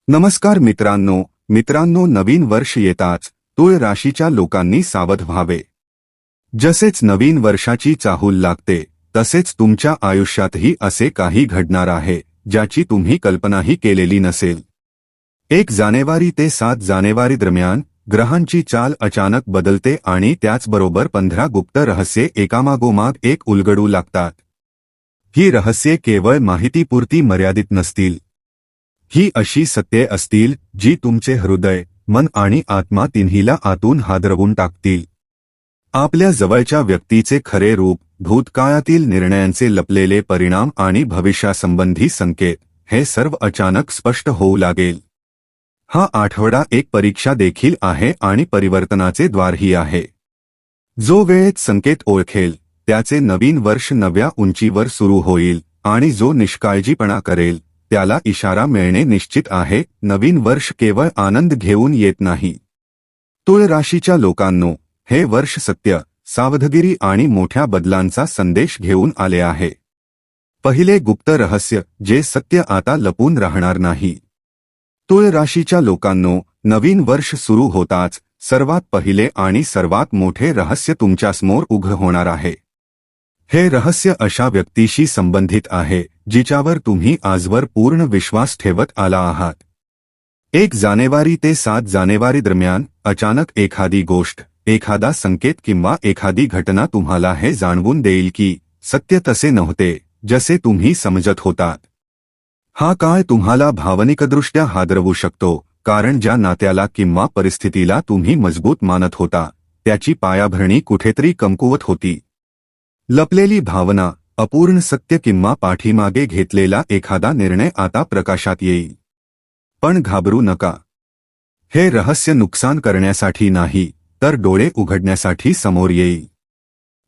नमस्कार मित्रांनो, नवीन वर्ष येताच तुळ राशीच्या लोकांनी सावध व्हावे. जसेच नवीन वर्षाची चाहूल लागते तसेच तुमच्या आयुष्यातही असे काही घडणार आहे ज्याची तुम्ही कल्पनाही केलेली नसेल. 1 जानेवारी ते 7 जानेवारी दरम्यान ग्रहांची चाल अचानक बदलते आणि त्याचबरोबर 15 गुप्त रहस्ये एकामागोमाग एक उलगडू लागतात. ही रहस्ये केवळ माहितीपुरती मर्यादित नसतील. ही अशी सत्ये असतील जी तुमचे हृदय, मन आणि आत्मा तिन्हीला आतून हादरवून टाकतील. आपल्या जवळच्या व्यक्तीचे खरे रूप, भूतकाळातील निर्णयांचे लपलेले परिणाम आणि भविष्यासंबंधी संकेत हे सर्व अचानक स्पष्ट होऊ लागेल. हा आठवडा एक परीक्षा देखील आहे आणि परिवर्तनाचे द्वारही आहे. जो वेळेत संकेत ओळखेल त्याचे नवीन वर्ष नव्या उंचीवर सुरू होईल आणि जो निष्काळजीपणा करेल त्याला इशारा मिळणे निश्चित आहे. नवीन वर्ष केवळ आनंद घेऊन येत नाही. तुळ राशीच्या लोकांनो, हे वर्ष सत्य, सावधगिरी आणि मोठ्या बदलांचा संदेश घेऊन आले आहे. पहिले गुप्त रहस्य, जे सत्य आता लपून राहणार नाही. तुळ राशीच्या लोकांनो, नवीन वर्ष सुरू होताच सर्वात पहिले आणि सर्वात मोठे रहस्य तुमच्यासमोर उघड होणार आहे. हे रहस्य अशा व्यक्तीशी संबंधित आहे जिच्यावर तुम्ही आजवर पूर्ण विश्वास ठेवत आला आहात. 1 जानेवारी ते 7 जानेवारी दरम्यान अचानक एखादी गोष्ट, एखादा संकेत किंवा एखादी घटना तुम्हाला हे जाणवून देईल की सत्य तसे नव्हते जसे तुम्ही समजत होतात. हा काळ तुम्हाला भावनिकदृष्ट्या हादरवू शकतो, कारण ज्या नात्याला किंवा परिस्थितीला तुम्ही मजबूत मानत होता त्याची पायाभरणी कुठेतरी कमकुवत होती. लपलेली भावना, अपूर्ण सत्य किंवा पाठीमागे घेतलेला एखादा निर्णय आता प्रकाशात येईल. पण घाबरू नका. हे रहस्य नुकसान करण्यासाठी नाही तर डोळे उघडण्यासाठी समोर येईल.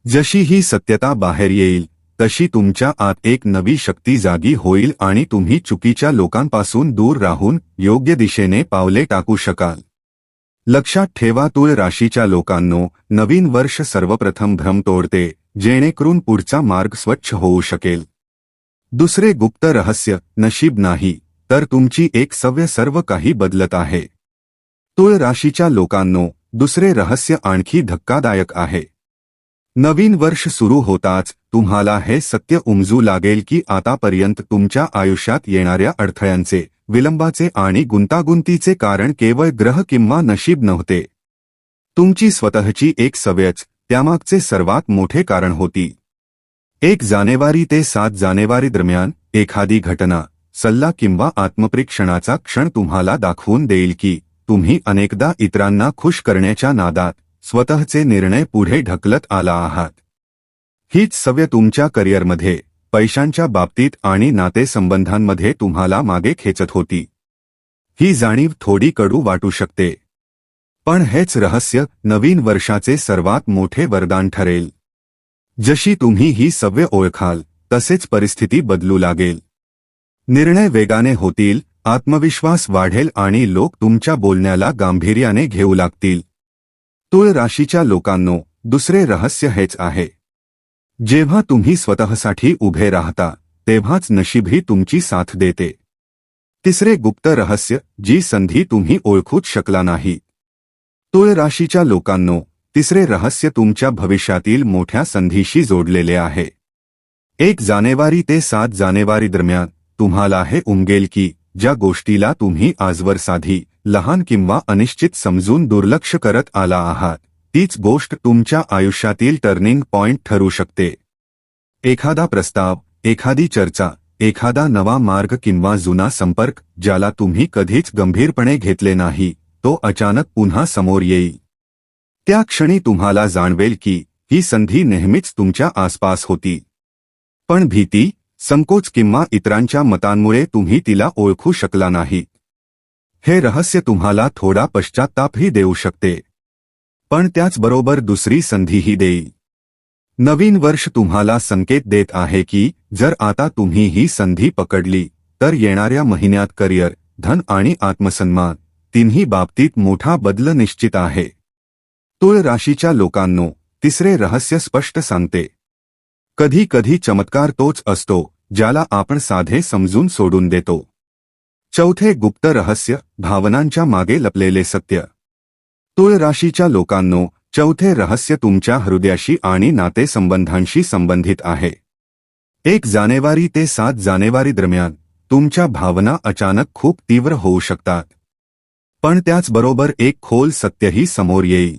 जशी ही सत्यता बाहेर येईल तशी तुमच्या आत एक नवी शक्ती जागी होईल आणि तुम्ही चुकीच्या लोकांपासून दूर राहून योग्य दिशेने पावले टाकू शकाल. लक्षात ठेवा, तुळ राशीच्या लोकांनो, नवीन वर्ष सर्वप्रथम भ्रम तोडते जेणेकरून पुढचा मार्ग स्वच्छ होऊ शकेल. दुसरे गुप्त रहस्य, नशीब नाही तर तुमची एक सवय सर्व काही बदलत आहे. तुळ राशीच्या लोकांनो, दुसरे रहस्य आणखी धक्कादायक आहे. नवीन वर्ष सुरू होताच तुम्हाला हे सत्य उमजू लागेल की आतापर्यंत तुमच्या आयुष्यात येणाऱ्या अडथळ्यांचे, विलंबाचे आणि गुंतागुंतीचे कारण केवळ ग्रह किंवा नशीब नव्हते. तुमची स्वतःची एक सवयच त्यामागचे सर्वात मोठे कारण होती. 1 जानेवारी ते 7 जानेवारी दरम्यान एखादी घटना, सल्ला किंवा आत्मपरीक्षणाचा क्षण तुम्हाला दाखवून देईल की तुम्ही अनेकदा इतरांना खुश करण्याच्या नादात स्वतःचे निर्णय पुढे ढकलत आला आहात. हीच सवय तुमच्या करिअरमध्ये, पैशांच्या बाबतीत आणि नातेसंबंधांमध्ये तुम्हाला मागे खेचत होती. ही जाणीव थोडी कडू वाटू शकते, पण हेच रहस्य नवीन वर्षाचे सर्वात मोठे वरदान ठरेल. जशी तुम्ही ही सवय ओळखाल तसेच परिस्थिती बदलू लागेल. निर्णय वेगाने होतील, आत्मविश्वास वाढेल आणि लोक तुमच्या बोलण्याला गांभीर्याने घेऊ लागतील. तुळ राशीच्या लोकांनो, दुसरे रहस्य हेच आहे. जेव्हा तुम्ही स्वतःसाठी उभे राहता तेव्हाच नशीबही तुमची साथ देते. तिसरे गुप्त रहस्य, जी संधी तुम्ही ओळखूच शकला नाही. तुळ राशीच्या लोकांनो, तिसरे रहस्य तुमच्या भविष्यातील मोठ्या संधीशी जोडलेले आहे. 1 जानेवारी ते 7 जानेवारी दरम्यान तुम्हाला हे उमगेल की ज्या गोष्टीला तुम्ही आजवर साधी, लहान किंवा अनिश्चित समजून दुर्लक्ष करत आला आहात तीच गोष्ट तुमच्या आयुष्यातील टर्निंग पॉइंट ठरू शकते. एखादा प्रस्ताव, एखादी चर्चा, एखादा नवा मार्ग किंवा जुना संपर्क ज्याला तुम्ही कधीच गंभीरपणे घेतले नाही तो अचानक पुन्हा समोर येईल. त्या क्षणी तुम्हाला जाणवेल की ही संधी नेहमीच तुमच्या आसपास होती, पण भीती, संकोच किंवा इतरांच्या मतांमुळे तुम्ही तिला ओळखू शकला नाही. हे रहस्य तुम्हाला थोडा पश्चात्तापही देऊ शकते, पण त्याचबरोबर दुसरी संधीही देईल. नवीन वर्ष तुम्हाला संकेत देत आहे की जर आता तुम्ही ही संधी पकडली तर येणाऱ्या महिन्यात करिअर, धन आणि आत्मसन्मान तिन्ही बाबतीत मोठा बदल निश्चित आहे. तुळ राशीच्या लोकांनो, तिसरे रहस्य स्पष्ट सांगते. कधी कधी चमत्कार तोच असतो ज्याला आपण साधे समजून सोडून देतो. चौथे गुप्त रहस्य, भावनांच्या मागे लपलेले सत्य. तुळ राशीच्या लोकांनो, चौथे रहस्य तुमच्या हृदयाशी आणि नातेसंबंधांशी संबंधित आहे. 1 जानेवारी ते 7 जानेवारी दरम्यान तुमच्या भावना अचानक खूप तीव्र होऊ शकतात. पण त्याचबरोबर एक खोल सत्यही समोर येईल.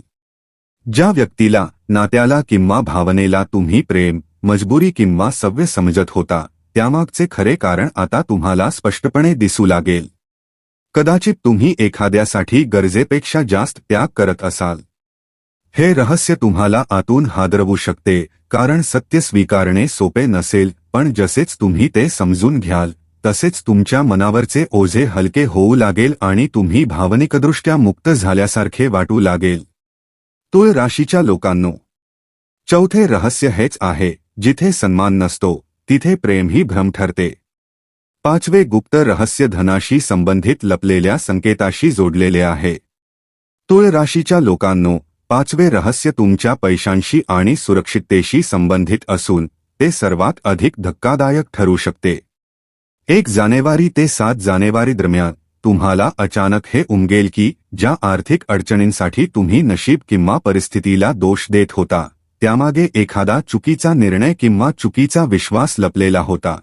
ज्या व्यक्तीला, नात्याला किंवा भावनेला तुम्ही प्रेम, मजबुरी किंवा सव्य समजत होता, त्यामागचे खरे कारण आता तुम्हाला स्पष्टपणे दिसू लागेल. कदाचित तुम्ही एखाद्यासाठी गरजेपेक्षा जास्त त्याग करत असाल. हे रहस्य तुम्हाला आतून हादरवू शकते, कारण सत्य स्वीकारणे सोपे नसेल, पण जसेच तुम्ही ते समजून घ्याल तसेच तुमच्या मनावरचे ओझे हलके होऊ लागेल आणि तुम्ही भावनिकदृष्ट्या मुक्त झाल्यासारखे वाटू लागेल. तुळ राशीच्या लोकांनो, चौथे रहस्य हेच आहे, जिथे सन्मान नसतो तिथे प्रेमही भ्रम ठरते. 5वे गुप्त रहस्य धनाशी संबंधित लपलेल्या संकेताशी जोडलेले आहे. तुळ राशीच्या लोकांनो, 5वे रहस्य तुमच्या पैशांशी आणि सुरक्षिततेशी संबंधित असून ते सर्वात अधिक धक्कादायक ठरू शकते. 1 जानेवारी ते 7 जानेवारी दरम्यान तुम्हाला अचानक हे उमगेल की ज्या आर्थिक अडचणींसाठी तुम्ही नशीब किंवा परिस्थितीला दोष देत होता, त्यामागे एखादा चुकीचा निर्णय किंवा चुकीचा विश्वास लपलेला होता.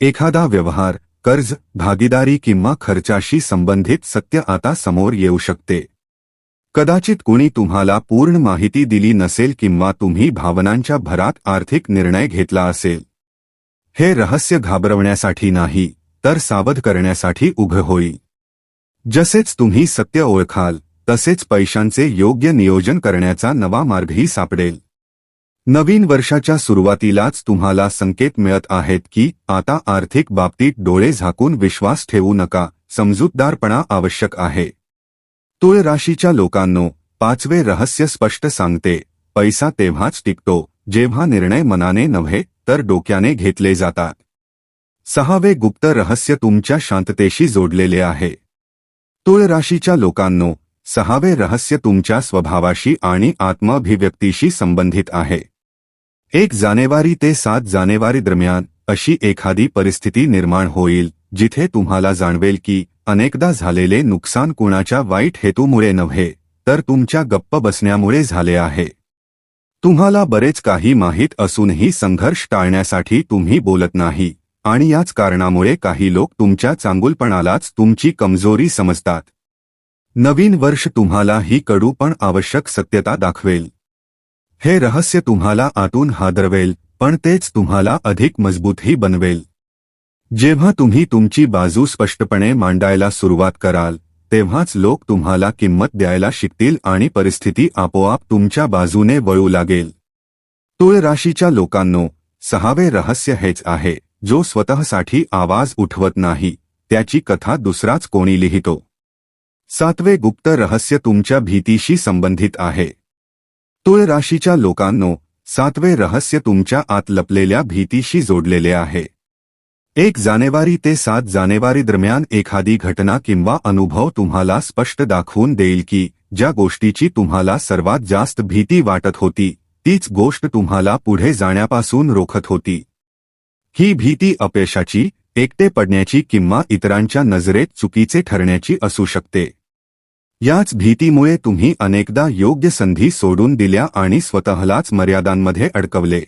एखादा व्यवहार, कर्ज, भागीदारी किंवा खर्चाशी संबंधित सत्य आता समोर येऊ शकते. कदाचित कुणी तुम्हाला पूर्ण माहिती दिली नसेल किंवा तुम्ही भावनांच्या भरात आर्थिक निर्णय घेतला असेल. हे रहस्य घाबरवण्यासाठी नाही, तर सावध करण्यासाठी उघड होईल. जसेच तुम्ही सत्य ओळखाल तसेच पैशांचे योग्य नियोजन करण्याचा नवा मार्गही सापडेल. नवीन वर्षाच्या सुरुवातीलाच तुम्हाला संकेत मिळत आहेत की आता आर्थिक बाबतीत डोळे झाकून विश्वास ठेवू नका, समजूतदारपणा आवश्यक आहे. तुळ राशीच्या लोकांनो, 5वे रहस्य स्पष्ट सांगते, पैसा तेव्हाच टिकतो जेव्हा निर्णय मनाने नव्हे तर डोक्याने घेतले जातात. 6वे गुप्त रहस्य तुमच्या शांततेशी जोडलेले आहे. तुळ राशीच्या लोकांनो, 6वे रहस्य तुमच्या स्वभावाशी आणि आत्माभिव्यक्तीशी संबंधित आहे. 1 जानेवारी ते 7 जानेवारी दरम्यान अशी एखादी परिस्थिती निर्माण होईल जिथे तुम्हाला जाणवेल की अनेकदा झालेले नुकसान कुणाच्या वाईट हेतूमुळे नव्हे तर तुमच्या गप्प बसण्यामुळे झाले आहे. तुम्हाला बरेच काही माहीत असूनही संघर्ष टाळण्यासाठी तुम्ही बोलत नाही आणि याच कारणामुळे काही लोक तुमच्या चांगुलपणालाच तुमची कमजोरी समजतात. नवीन वर्ष तुम्हाला ही कडू पण आवश्यक सत्यता दाखवेल. हे रहस्य तुम्हाला आतून हादरवेल, पण तेच तुम्हाला अधिक मजबूतही बनवेल. जेव्हा तुम्ही तुमची बाजू स्पष्टपणे मांडायला सुरुवात कराल, तेव्हाच लोक तुम्हाला किंमत द्यायला शिकतील आणि परिस्थिती आपोआप तुमच्या बाजूने वळू लागेल. तुळ राशीच्या लोकांनो, 6वे रहस्य हेच आहे, जो स्वतःसाठी आवाज उठवत नाही, त्याची कथा दुसराच कोणी लिहितो. 7वे गुप्त रहस्य तुमच्या भीतीशी संबंधित आहे. तुळ राशीच्या लोकांनो, 7वे रहस्य तुमच्या आत लपलेल्या भीतीशी जोडलेले आहे. 1 जानेवारी ते 7 जानेवारी दरम्यान एखादी घटना किंवा अनुभव तुम्हाला स्पष्ट दाखवून देईल की ज्या गोष्टीची तुम्हाला सर्वात जास्त भीती वाटत होती, तीच गोष्ट तुम्हाला पुढे जाण्यापासून रोखत होती. ही भीती अपयशाची, एकटे पडण्याची किंवा इतरांच्या नजरेत चुकीचे ठरण्याची असू शकते. याच भीतीमुळे तुम्ही अनेकदा योग्य संधी सोडून दिल्या आणि स्वतःलाच मर्यादांमध्ये अडकवले.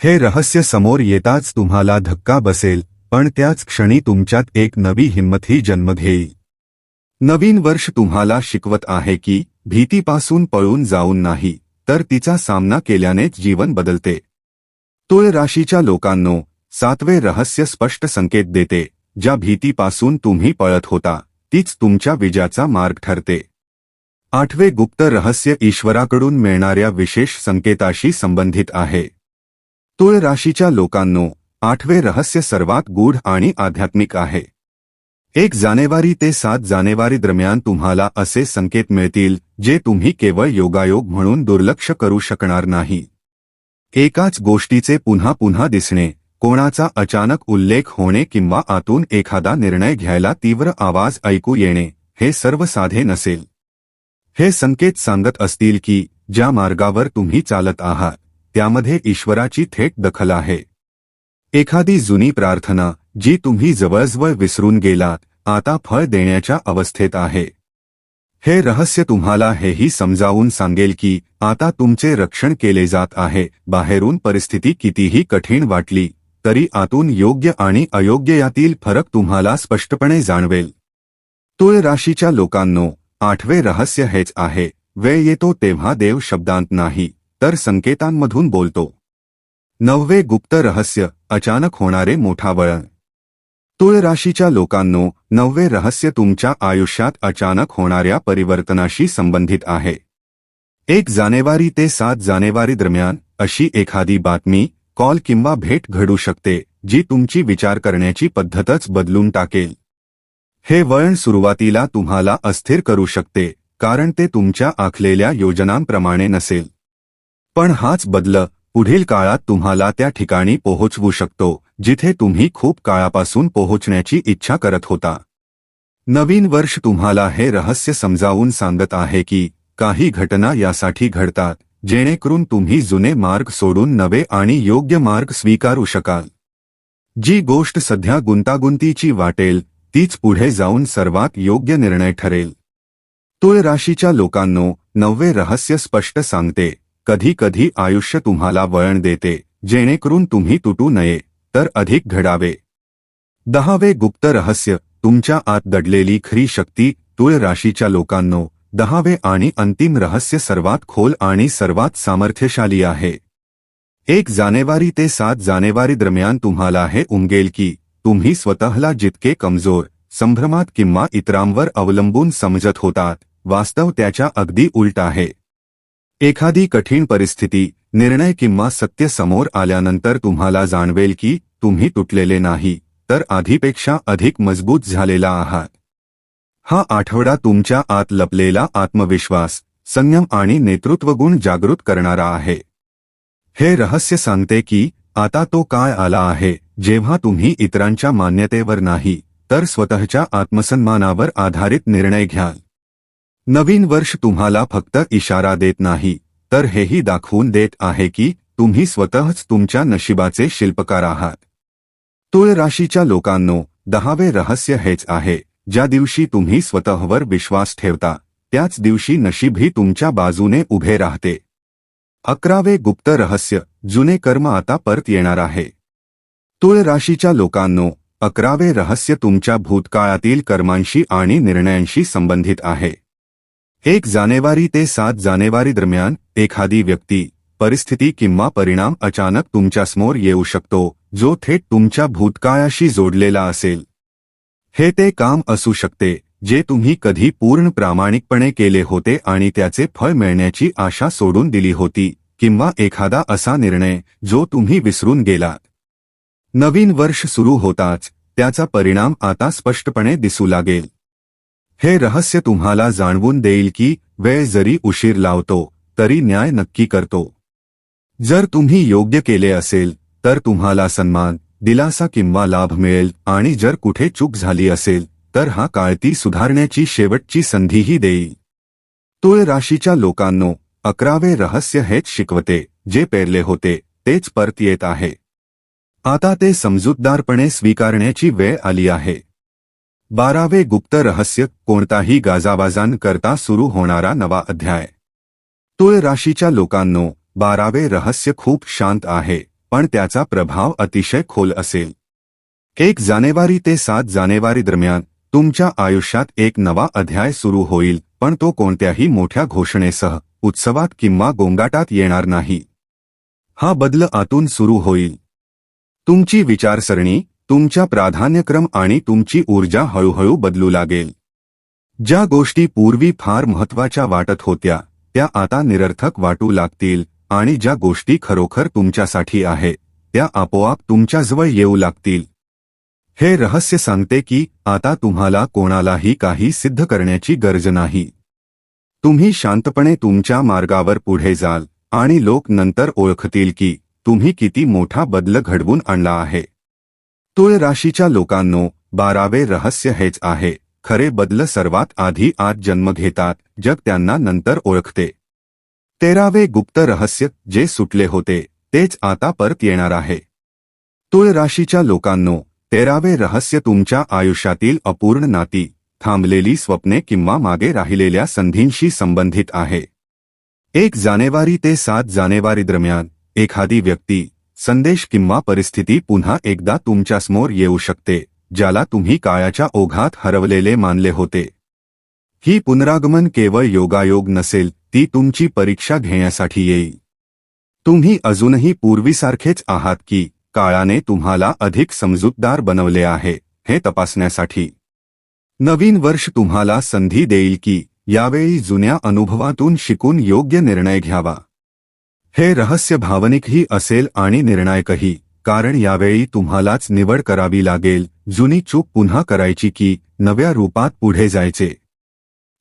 हे रहस्य समोर येताच तुम्हाला धक्का बसेल, पण त्याच क्षणी तुमच्यात एक नवी हिंमतही जन्म घेईल. नवीन वर्ष तुम्हाला शिकवत आहे की भीतीपासून पळून जाऊन नाही, तर तिचा सामना केल्यानेच जीवन बदलते. तुळ राशीच्या लोकांनो, 7वे रहस्य स्पष्ट संकेत देते, ज्या भीतीपासून तुम्ही पळत होता, तीच तुमच्या विजयाचा मार्ग ठरते. 8वे गुप्त रहस्य ईश्वराकडून मिळणाऱ्या विशेष संकेताशी संबंधित आहे. तुळ राशीच्या लोकांनो, 8वे रहस्य सर्वात गूढ आणि आध्यात्मिक आहे. 1 जानेवारी ते 7 जानेवारी दरम्यान तुम्हाला असे संकेत मिळतील जे तुम्ही केवळ योगायोग म्हणून दुर्लक्ष करू शकणार नाही. एकाच गोष्टीचे पुन्हा पुन्हा दिसणे, कोणाचा अचानक उल्लेख होणे किंवा आतून एखादा निर्णय घ्यायला तीव्र आवाज ऐकू येणे, हे सर्व साधे नसेल. हे संकेत सांगत असतील की ज्या मार्गावर तुम्ही चालत आहात त्यामध्ये ईश्वराची थेट दखल आहे. एखादी जुनी प्रार्थना, जी तुम्ही जवळजवळ विसरून गेलात आता फळ देण्याच्या अवस्थेत आहे. हे रहस्य तुम्हाला हेही समजावून सांगेल की आता तुमचे रक्षण केले जात आहे. बाहेरून परिस्थिती कितीही कठीण वाटली तरी आतून योग्य आणि अयोग्य यातील फरक तुम्हाला स्पष्टपणे जाणवेल. तुळ राशीच्या लोकांनो, 8वे रहस्य हेच आहे, वेळ येतो तेव्हा देव शब्दांत नाही तर संकेतांमधून बोलतो. 9वे गुप्त रहस्य, अचानक होणारे मोठा वळण. तुळ राशीच्या लोकांनो, 9वे रहस्य तुमच्या आयुष्यात अचानक होणाऱ्या परिवर्तनाशी संबंधित आहे. 1 जानेवारी ते 7 जानेवारी दरम्यान अशी एखादी बातमी, कॉल किंवा भेट घडू शकते जी तुमची विचार करण्याची पद्धतच बदलून टाकेल. हे वळण सुरुवातीला तुम्हाला अस्थिर करू शकते कारण ते तुमच्या आखलेल्या योजनांप्रमाणे नसेल. पण हाच बदल पुढील काळात तुम्हाला त्या ठिकाणी पोहोचवू शकतो जिथे तुम्ही खूप काळापासून पोहोचण्याची इच्छा करत होता. नवीन वर्ष तुम्हाला हे रहस्य समजावून सांगत आहे की काही घटना यासाठी घडतात जेणेकरून तुम्ही जुने मार्ग सोडून नवे आणि योग्य मार्ग स्वीकारू शकाल. जी गोष्ट सध्या गुंतागुंतीची वाटेल तीच पुढे जाऊन सर्वात योग्य निर्णय ठरेल. तुळ राशीच्या लोकांनो, 9वे रहस्य स्पष्ट सांगते, कधी कधी आयुष्य तुम्हाला वळण देते जेणेकरून तुम्ही तुटू नये तर अधिक घडावे. 10वे गुप्त रहस्य, तुमच्या आत दडलेली खरी शक्ती. तुळ राशीच्या लोकांनो, 10वे आणि अंतिम रहस्य सर्वात खोल आणि सर्वात सामर्थ्यशाली आहे. 1 जानेवारी ते 7 जानेवारी दरम्यान तुम्हाला हे उमगेल की तुम्ही स्वतःला जितके कमजोर, संभ्रमात किंवा इतरांवर अवलंबून समजत होतात, वास्तव त्याच्या अगदी उलट आहे. एखादी कठीण परिस्थिती, निर्णय किंवा सत्य समोर आल्यानंतर तुम्हाला जाणवेल की तुम्ही तुटलेले नाही तर आधीपेक्षा अधिक मजबूत झालेला आहात. हा आठवडा तुमच्या आत लपलेला आत्मविश्वास, संयम आणि नेतृत्वगुण जागृत करणारा आहे. हे रहस्य सांगते की आता तो काळ आला आहे जेव्हा तुम्ही इतरांच्या मान्यतेवर नाही तर स्वतःच्या आत्मसन्मानावर आधारित निर्णय घ्याल. नवीन वर्ष तुम्हाला फक्त इशारा देत नाही तर हेही दाखवून देत आहे की तुम्ही स्वतःच तुमच्या नशिबाचे शिल्पकार आहात. तुळ राशीच्या लोकांनो, 10वे रहस्य हेच आहे, ज्या दिवशी तुम्ही स्वतःवर विश्वास ठेवता त्याच दिवशी नशीबही तुमच्या बाजूने उभे राहते. 11वे गुप्त रहस्य, जुने कर्म आता परत येणार आहे. तुळ राशीच्या लोकांनो, 11वे रहस्य तुमच्या भूतकाळातील कर्मांशी आणि निर्णयांशी संबंधित आहे. 1 जानेवारी ते 7 जानेवारी दरम्यान एखादी व्यक्ती, परिस्थिती किंवा परिणाम अचानक तुमच्यासमोर येऊ शकतो जो थेट तुमच्या भूतकाळाशी जोडलेला असेल. हे ते काम असू शकते जे तुम्ही कधी पूर्ण प्रामाणिकपणे केले होते आणि त्याचे फळ मिळण्याची आशा सोडून दिली होती, किंवा एखादा असा निर्णय जो तुम्ही विसरून गेलात. नवीन वर्ष सुरू होताच त्याचा परिणाम आता स्पष्टपणे दिसू लागेल. हे रहस्य तुम्हाला जाणवून देईल की वेळ जरी उशीर लावतो तरी न्याय नक्की करतो. जर तुम्ही योग्य केले असेल तर तुम्हाला सन्मान, दिलासा किंवा लाभ मिळेल आणि जर कुठे चूक झाली असेल तर हा काळ ती सुधारण्याची शेवटची संधीही देईल. तुळ राशीच्या लोकांनो, 11वे रहस्य हेच शिकवते, जे पेरले होते तेच परत येत आहे. आता ते समजूतदारपणे स्वीकारण्याची वेळ आली आहे. 12वे गुप्त रहस्य, कोणताही गाजावाजान करता सुरू होणारा नवा अध्याय. तुळ राशीच्या लोकांनो, 12वे रहस्य खूप शांत आहे पण त्याचा प्रभाव अतिशय खोल असेल. 1 जानेवारी ते 7 जानेवारी दरम्यान तुमच्या आयुष्यात एक नवा अध्याय सुरू होईल, पण तो कोणत्याही मोठ्या घोषणेसह, उत्सवात किंवा गोंगाटात येणार नाही. हा बदल आतून सुरू होईल. तुमची विचारसरणी, तुमचा प्राधान्यक्रम आणि तुमची ऊर्जा हळूहळू बदलू लागेल. ज्या गोष्टी पूर्वी फार महत्त्वाच्या वाटत होत्या त्या आता निरर्थक वाटू लागतील आणि ज्या गोष्टी खरोखर तुमच्यासाठी आहेत त्या आपोआप तुमच्याजवळ येऊ लागतील. हे रहस्य सांगते की आता तुम्हाला कोणालाही काही सिद्ध करण्याची गरज नाही. तुम्ही शांतपणे तुमच्या मार्गावर पुढे जाल आणि लोक नंतर ओळखतील की तुम्ही किती मोठा बदल घडवून आणला आहे. तुळ राशीच्या लोकांनो, 12वे रहस्य हेच आहे, खरे बदल सर्वात आधी आत जन्म घेतात, जग त्यांना नंतर ओळखते. 13वे गुप्त रहस्य, जे सुटले होते तेच आता परत येणार आहे. तुळ राशीच्या लोकांनो, 13वे रहस्य तुमच्या आयुष्यातील अपूर्ण नाती, थांबलेली स्वप्ने किंवा मागे राहिलेल्या संधींशी संबंधित आहे. 1 जानेवारी ते 7 जानेवारी दरम्यान एखादी व्यक्ती, संदेश किंवा परिस्थिती पुन्हा एकदा तुमच्यासमोर येऊ शकते, ज्याला तुम्ही काळाच्या ओघात हरवलेले मानले होते. ही पुनरागमन केवळ योगायोग नसेल, ती तुमची परीक्षा घेण्यासाठी येईल. तुम्ही अजूनही पूर्वीसारखेच आहात की काळाने तुम्हाला अधिक समजूतदार बनवले आहे, हे तपासण्यासाठी. नवीन वर्ष तुम्हाला संधी देईल की यावेळी जुन्या अनुभवातून शिकून योग्य निर्णय घ्यावा. हे रहस्य भावनिकही असेल आणि निर्णायकही, कारण यावेळी तुम्हालाच निवड करावी लागेल, जुनी चूक पुन्हा करायची की नव्या रूपात पुढे जायचे.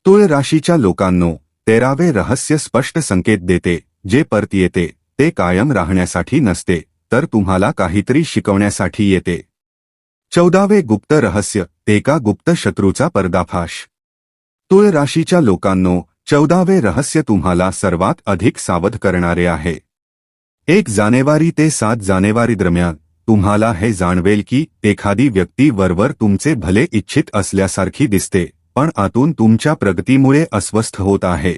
तुळ राशीच्या लोकांनो, 13वे रहस्य स्पष्ट संकेत देते, जे परत येते ते कायम राहण्यासाठी नसते, तर तुम्हाला काहीतरी शिकवण्यासाठी येते. 14वे गुप्त रहस्य, एका गुप्त शत्रूचा पर्दाफाश. तुळ राशीच्या लोकांनो, 14वे रहस्य तुम्हाला सर्वात अधिक सावध करणारे आहे. 1 जानेवारी ते 7 जानेवारी दरम्यान तुम्हाला हे जाणवेल की एखादी व्यक्ती वरवर तुमचे भले इच्छित असल्यासारखी दिसते, पण आतून तुमच्या प्रगतीमुळे अस्वस्थ होत आहे.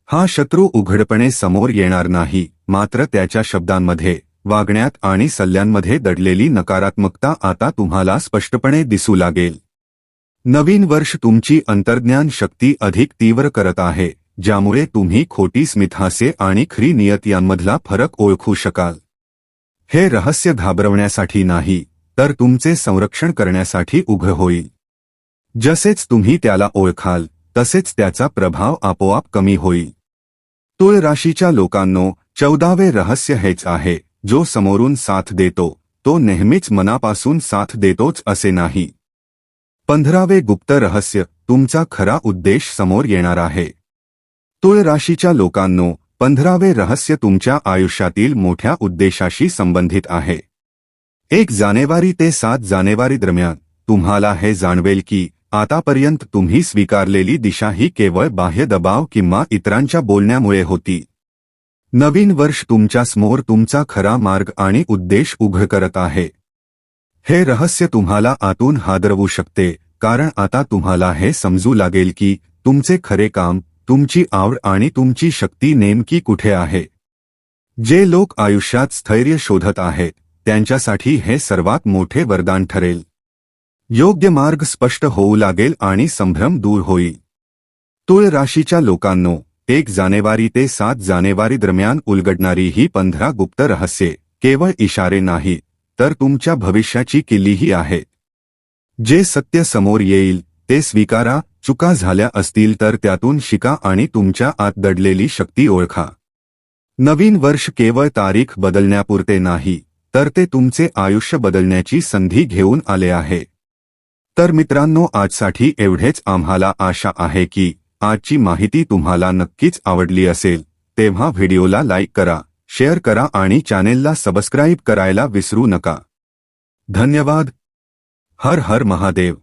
हा शत्रू उघडपणे समोर येणार नाही, मात्र त्याच्या शब्दांमध्ये, वागण्यात आणि सल्ल्यांमध्ये दडलेली नकारात्मकता आता तुम्हाला स्पष्टपणे दिसू लागेल. नवीन वर्ष तुमची अंतर्ज्ञान शक्ती अधिक तीव्र करत आहे, ज्यामुळे तुम्ही खोटी स्मितहास्य आणि खरी नियत यांमधला फरक ओळखू शकाल. हे रहस्य घाबरवण्यासाठी नाही, तर तुमचे संरक्षण करण्यासाठी उघड होईल. जसेच तुम्ही त्याला ओळखाल, तसेच त्याचा प्रभाव आपोआप कमी होईल. तुळ राशीच्या लोकांनो, 14वे रहस्य हेच आहे, जो समोरून साथ देतो तो नेहमीच मनापासून साथ देतोच असे नाही. 15वे गुप्त रहस्य, तुमचा खरा उद्देश समोर येणार आहे. तुळ राशीच्या लोकांनो, 15वे रहस्य तुमच्या आयुष्यातील मोठ्या उद्देशाशी संबंधित आहे. 1 जानेवारी ते 7 जानेवारी दरम्यान तुम्हाला हे जाणवेल की आतापर्यंत तुम्ही स्वीकारलेली दिशा ही केवळ बाह्य दबाव किंवा इतरांच्या बोलण्यामुळे होती. नवीन वर्ष तुमच्यासमोर तुमचा खरा मार्ग आणि उद्देश उघड करत आहे. हे रहस्य तुम्हाला आतून हादरवू शकते, कारण आता तुम्हाला हे समजू लागेल की तुमचे खरे काम, तुमची आवड आणि तुमची शक्ती नेमकी कुठे आहे. जे लोक आयुष्यात स्थैर्य शोधत आहेत, त्यांच्यासाठी हे सर्वात मोठे वरदान ठरेल. योग्य मार्ग स्पष्ट होऊ लागेल आणि संभ्रम दूर होईल. तुळ राशीच्या लोकांनो, 1 जानेवारी ते 7 जानेवारी दरम्यान उलगडणारी ही 15 गुप्त रहस्ये केवळ इशारे नाहीत, तर तुमच्या भविष्याची किल्लीही आहेत. जे सत्य समोर येईल ते स्वीकारा, चुका झाल्या असतील तर त्यातून शिका आणि तुमच्या आत दडलेली शक्ती ओळखा. नवीन वर्ष केवळ तारीख बदलण्यापुरते नाही, तर ते तुमचे आयुष्य बदलण्याची संधी घेऊन आले आहे. तर मित्रांनो, आजसाठी एवढेच. आम्हाला आशा आहे की आजची माहिती तुम्हाला नक्कीच आवडली असेल. तेव्हा व्हिडिओला लाईक करा, शेअर करा आणि चॅनेलला सबस्क्राईब करायला विसरू नका. धन्यवाद. हर हर महादेव.